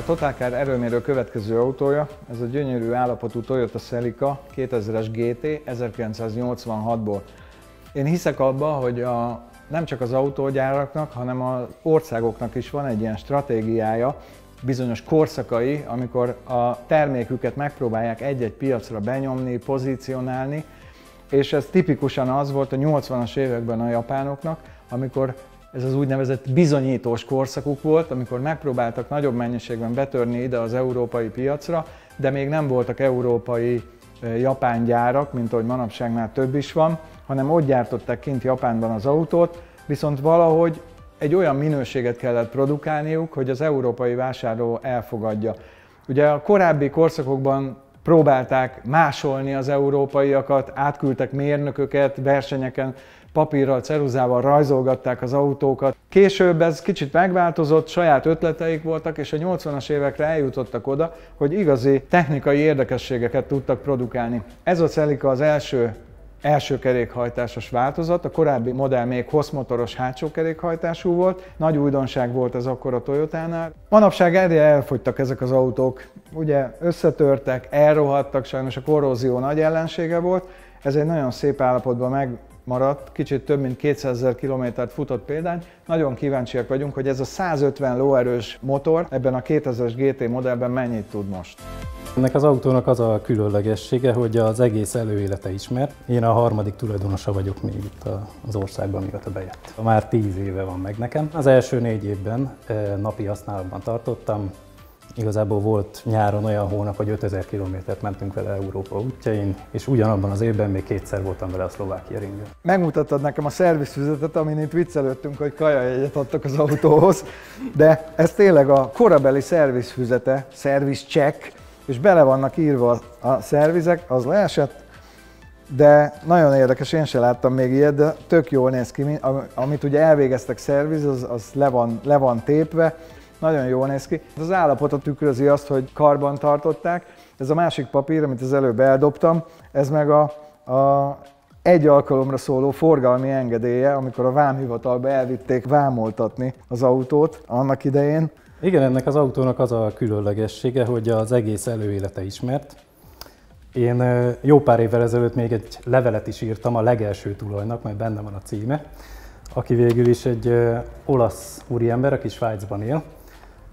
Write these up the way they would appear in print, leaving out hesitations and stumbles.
Totalcar erőmérő következő autója, ez a gyönyörű állapotú Toyota Celica 2000-es GT 1986-ból. Én hiszek abba, hogy nem csak az autógyáraknak, hanem az országoknak is van egy ilyen stratégiája, bizonyos korszakai, amikor a terméküket megpróbálják egy-egy piacra benyomni, pozícionálni, és ez tipikusan az volt a 80-as években a japánoknak, amikor ez az úgynevezett bizonyítós korszakuk volt, amikor megpróbáltak nagyobb mennyiségben betörni ide az európai piacra, de még nem voltak európai japán gyárak, mint ahogy manapságnál több is van, hanem ott gyártották kint Japánban az autót, viszont valahogy egy olyan minőséget kellett produkálniuk, hogy az európai vásárló elfogadja. Ugye a korábbi korszakokban próbálták másolni az európaiakat, átküldtek mérnököket, versenyeken papírral, ceruzával rajzolgatták az autókat. Később ez kicsit megváltozott, saját ötleteik voltak, és a 80-as évekre eljutottak oda, hogy igazi technikai érdekességeket tudtak produkálni. Ez a Celica az első kerékhajtásos változat, a korábbi modell még hosszmotoros hátsó kerékhajtású volt, nagy újdonság volt ez akkor a Toyotánál. Manapság egyre elfogytak ezek az autók, ugye összetörtek, elrohadtak, sajnos a korrózió nagy ellensége volt, ez egy nagyon szép állapotban megmaradt, kicsit több mint 200 000 kilométert futott példány. Nagyon kíváncsiak vagyunk, hogy ez a 150 lóerős motor ebben a 2000-es GT modellben mennyit tud most. Ennek az autónak az a különlegessége, hogy az egész előélete ismert. Én a harmadik tulajdonosa vagyok még itt az országban, mióta bejött. Már 10 éve van meg nekem. Az első 4 évben napi használatban tartottam. Igazából volt nyáron olyan hónap, hogy 5000 kilométert mentünk vele Európa útjain, és ugyanabban az évben még 2-szer voltam vele a Szlovákia ringen. Megmutattad nekem a szervizfüzetet, amin itt viccelődtünk, hogy kajajegyet adtak az autóhoz, de ez tényleg a korabeli szervizfüzete, service check, és bele vannak írva a szervizek, az leesett, de nagyon érdekes, én sem láttam még ilyet, de tök jól néz ki, amit ugye elvégeztek szerviz, az le van tépve, nagyon jól néz ki. Az állapotot tükrözi azt, hogy karban tartották. Ez a másik papír, amit az előbb eldobtam, ez meg a egy alkalomra szóló forgalmi engedélye, amikor a vámhivatalba elvitték vámoltatni az autót annak idején. Igen, ennek az autónak az a különlegessége, hogy az egész előélete ismert. Én jó pár évvel ezelőtt még egy levelet is írtam a legelső tulajnak, mert benne van a címe, aki végül is egy olasz úriember, aki Svájcban él.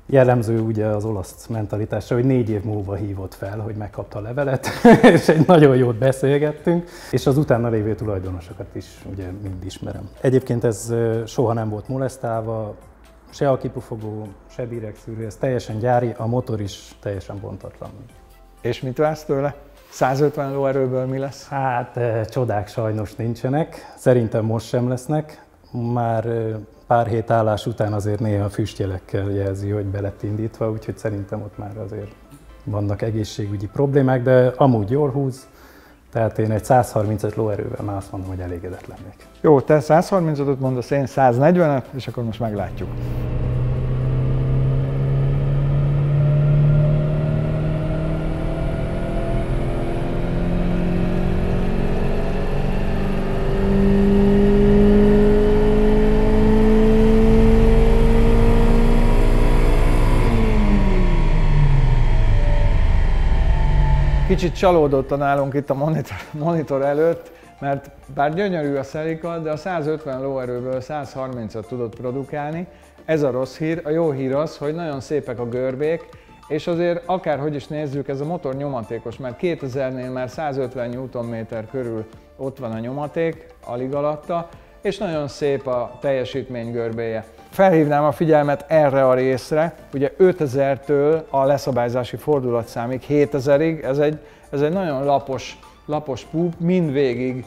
Jellemző ugye az olasz mentalitásra, hogy 4 év múlva hívott fel, hogy megkapta a levelet, és egy nagyon jót beszélgettünk, és az utána lévő tulajdonosokat is ugye mind ismerem. Egyébként ez soha nem volt molesztálva, se a kipufogó, se béregszűrő, ez teljesen gyári, a motor is teljesen bontatlan. És mit vársz tőle? 150 lóerőből mi lesz? Hát csodák sajnos nincsenek, szerintem most sem lesznek. Már pár hét állás után azért néha füstjelekkel jelzi, hogy be lett indítva, úgyhogy szerintem ott már azért vannak egészségügyi problémák, de amúgy jól húz, tehát én egy 135 lóerővel már azt mondom, hogy elégedett lennék. Jó, te 135-öt mondasz, én 140-et, és akkor most meglátjuk. Kicsit csalódottan állunk itt a monitor előtt, mert bár gyönyörű a Celica, de a 150 lóerőből 130-at tudott produkálni. Ez a rossz hír. A jó hír az, hogy nagyon szépek a görbék, és azért akárhogy is nézzük, ez a motor nyomatékos, mert 2000-nél már 150 Nm körül ott van a nyomaték, alig alatta, és nagyon szép a teljesítmény görbéje. Felhívnám a figyelmet erre a részre, ugye 5000-től a leszabályzási fordulatszámig 7000-ig, ez egy nagyon lapos púp, mindvégig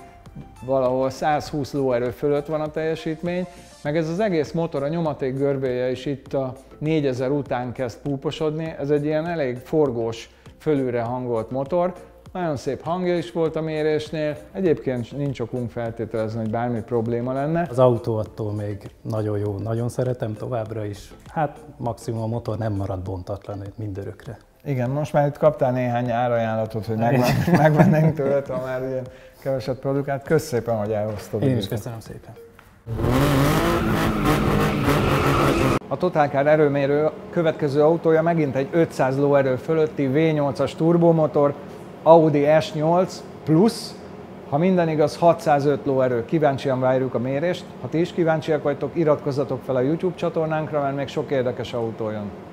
valahol 120 lóerő fölött van a teljesítmény, meg ez az egész motor, a nyomaték görbéje is itt a 4000 után kezd púposodni, ez egy ilyen elég forgós, fölülre hangolt motor. Nagyon szép hangja is volt a mérésnél, egyébként nincs okunk feltételezni, hogy bármi probléma lenne. Az autó attól még nagyon jó, nagyon szeretem továbbra is. Hát maximum a motor nem marad bontatlan mindörökre. Igen, most már itt kaptál néhány árajánlatot, hogy megvennénk tőled, ha már ilyen keveset produkált. Köszönöm szépen, hogy elhoztad. Én is köszönöm szépen. A Totalcar erőmérő következő autója megint egy 500 lóerő fölötti V8-as turbomotor, Audi S8 plusz, ha minden igaz, 605 lóerő. Kíváncsian várjuk a mérést. Ha ti is kíváncsiak vagytok, iratkozzatok fel a YouTube csatornánkra, mert még sok érdekes autó jön.